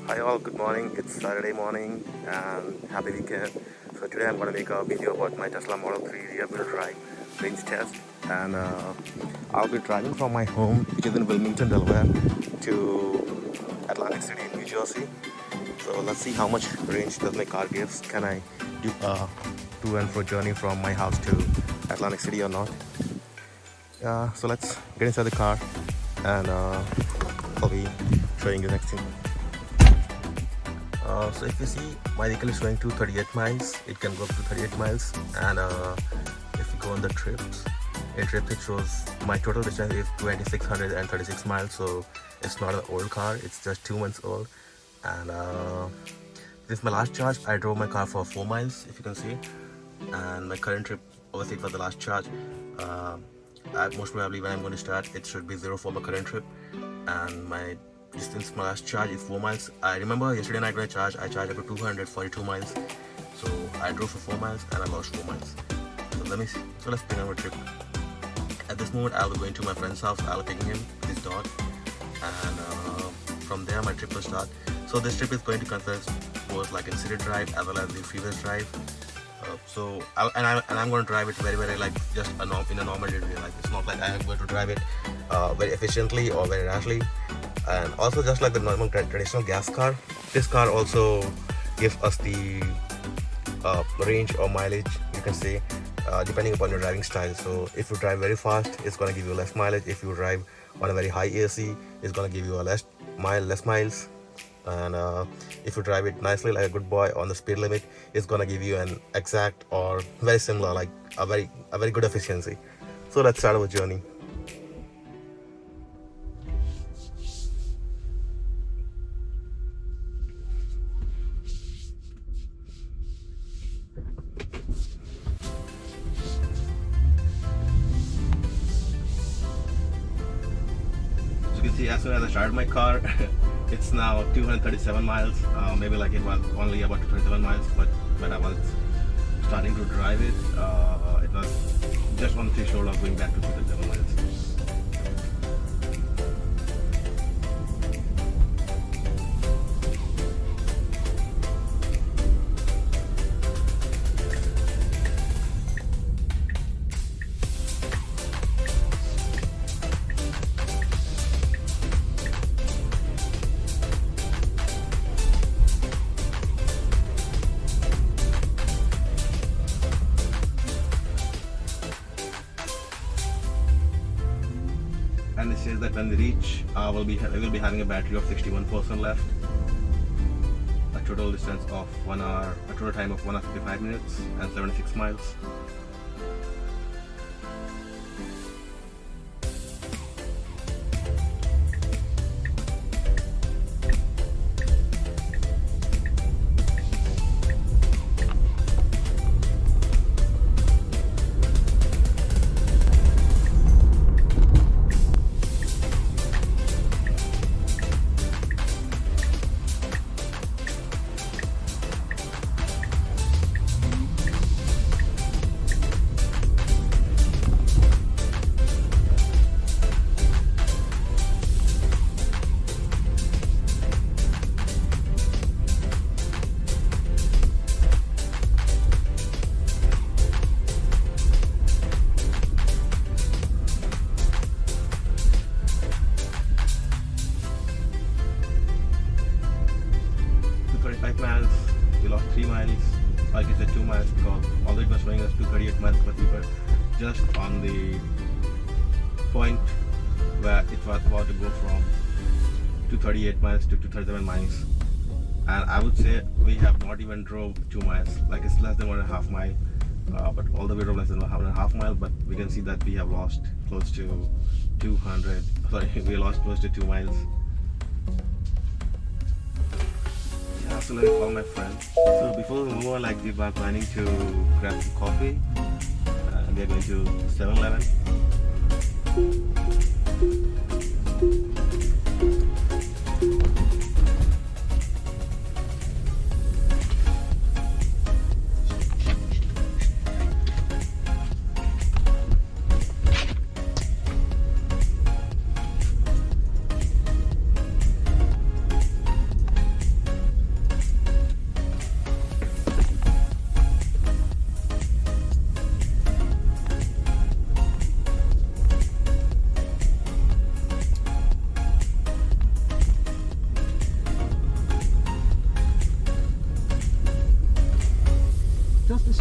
Hi all, good morning. It's Saturday morning and happy weekend. So today I'm going to make a video about my Tesla Model 3 rear-wheel drive range test, and I'll be driving from my home, which is in Wilmington, Delaware, to Atlantic City, New Jersey. So let's see how much range does my car gives. Can I do a to and fro journey from my house to Atlantic City or not? So let's get inside the car, and I'll be showing you next thing. So if you see, my vehicle is showing 238 miles. It can go up to 38 miles, and if you go on the trips, it shows my total distance is 2636 miles. So it's not an old car, it's just 2 months old. And this is my last charge. I drove my car for 4 miles, if you can see. And my current trip, obviously for the last charge, most probably when I'm going to start, it should be 0 for my current trip. And my distance, my last charge is 4 miles. I remember yesterday night when I charged up to 242 miles. So I drove for 4 miles and I lost 4 miles. So let's begin our trip. At this moment, I'll be going to my friend's house. I'll be taking him, his dog, and from there my trip will start. So this trip is going to consist both like in city drive as well as the freeway drive. I'm going to drive it very like just in a normal day. Like it's not like I am going to drive it very efficiently or very rashly. And also, just like the normal traditional gas car, this car also gives us the range or mileage, you can say, depending upon your driving style. So if you drive very fast, it's going to give you less mileage. If you drive on a very high AC, it's going to give you a less miles. And if you drive it nicely like a good boy on the speed limit, it's going to give you an exact or very similar, like a very good efficiency. So let's start our journey. See, as soon as I started my car, it's now 237 miles. Maybe like it was only about 237 miles, but when I was starting to drive it, it was just on the threshold of going back to 237 miles. And it says that when we reach, we will be having a battery of 61% left, a total distance of 1 hour, a total time of 1 hour 55 minutes and 76 miles. Miles, we lost 3 miles, like I said 2 miles, because although it was showing us 238 miles, but we were just on the point where it was about to go from 238 miles to 237 miles. And I would say we have not even drove 2 miles, like it's less than 1.5 mile, but all the way drove less than 1.5 mile, but we can see that we have lost close to 2 miles. So let me call my friend. So before we move on, like we were planning to grab some coffee, and we are going to 7-Eleven.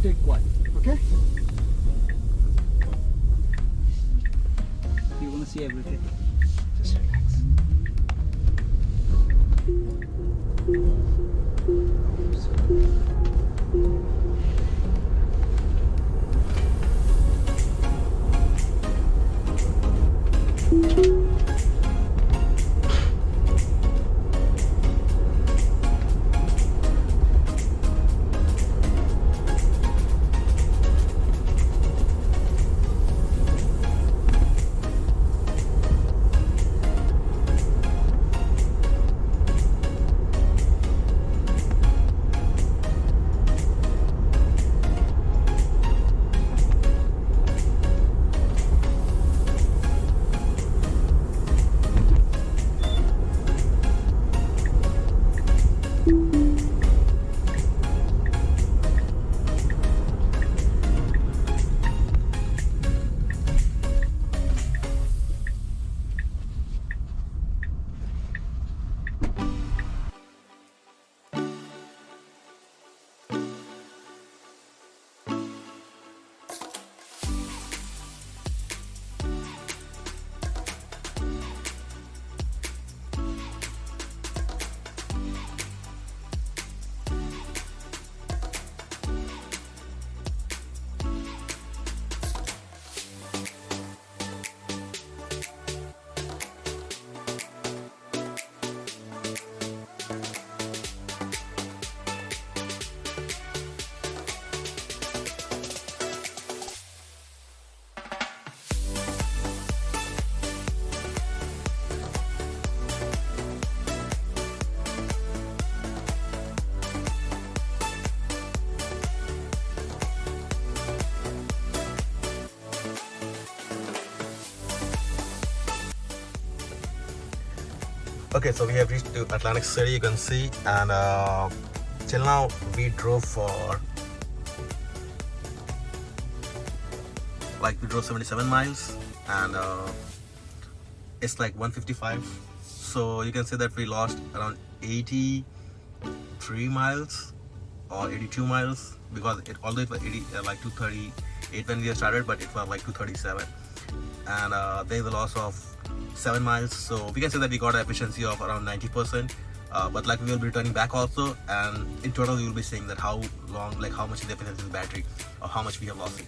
take one. Okay? You're gonna see everything. Just relax. Okay, so we have reached to Atlantic City, you can see, and till now we drove for we drove 77 miles, and it's like 155. So you can say that we lost around 83 miles or 82 miles, because although it was 238 when we started, but it was like 237, and there's a loss of 7 miles. So we can say that we got an efficiency of around 90%, but like we will be returning back also, and in total we will be saying that how long, like how much is the efficiency of the battery, or how much we have lost it.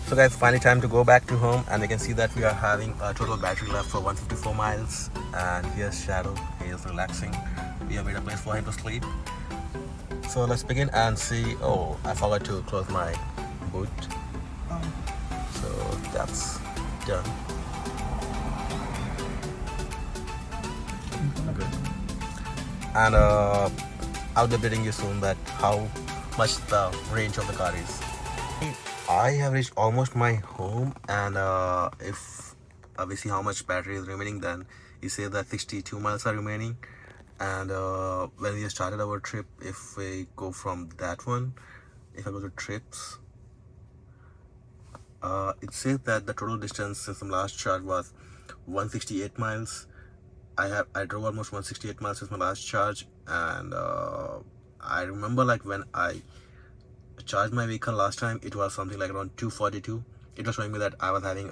So guys, finally time to go back to home, and you can see that we are having a total battery left for 154 miles, and here's Shadow. He is relaxing. We have made a place for him to sleep. So let's begin and see. Oh, I forgot to close my boot, so that's done. Good. And I'll be updating you soon that how much the range of the car is. I have reached almost my home, and if we see how much battery is remaining, then you say that 62 miles are remaining. And when we started our trip, if we go from that one, if I go to trips, it says that the total distance since the last charge was 168 miles. I drove almost 168 miles since my last charge, and I remember like when I charged my vehicle last time, it was something like around 242. It was showing me that I was having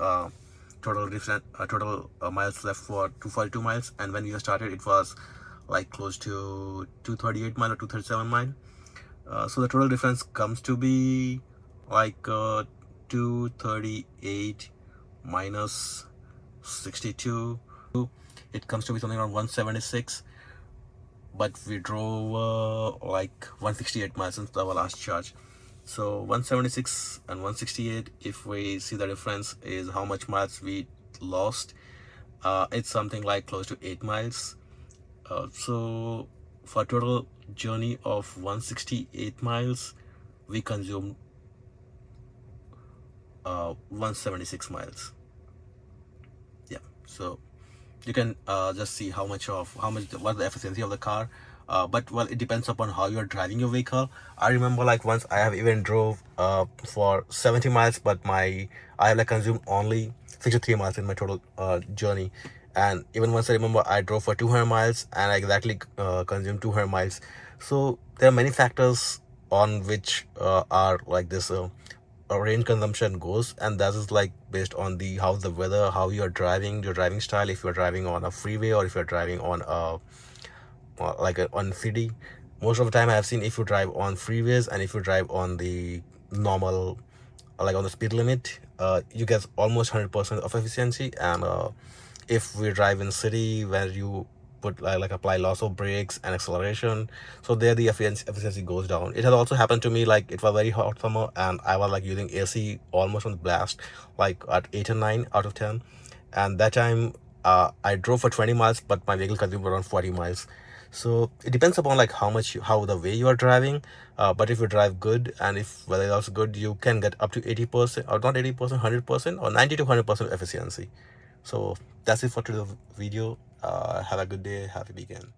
total miles left for 242 miles, and when we started it was like close to 238 mile or 237 mile. So the total difference comes to be like 238 minus 62. It comes to be something around 176, but we drove like 168 miles since our last charge. So 176 and 168, if we see the difference is how much miles we lost, it's something like close to 8 miles. So for a total journey of 168 miles, we consumed 176 miles. Yeah, so you can just see what the efficiency of the car. But well, it depends upon how you're driving your vehicle. I remember like once I have even drove for 70 miles, but I have like consumed only 63 miles in my total journey. And even once I remember I drove for 200 miles and I exactly consumed 200 miles. So there are many factors on which are like this range consumption goes, and that is like based on the how the weather, how you are driving, your driving style, if you're driving on a freeway or if you're driving on on city. Most of the time I have seen if you drive on freeways and if you drive on the normal, like on the speed limit, you get almost 100% of efficiency. And if we drive in city where you put like apply lots of brakes and acceleration, so there the efficiency goes down. It has also happened to me, like it was very hot summer and I was like using AC almost on the blast, like at 8 and 9 out of 10, and that time I drove for 20 miles but my vehicle consumed around 40 miles. So it depends upon like how the way you are driving, but if you drive good and if weather is also good, you can get up to 80%, or not 80%, 100%, or 90 to 100% efficiency. So that's it for today's video. Have a good day, happy weekend.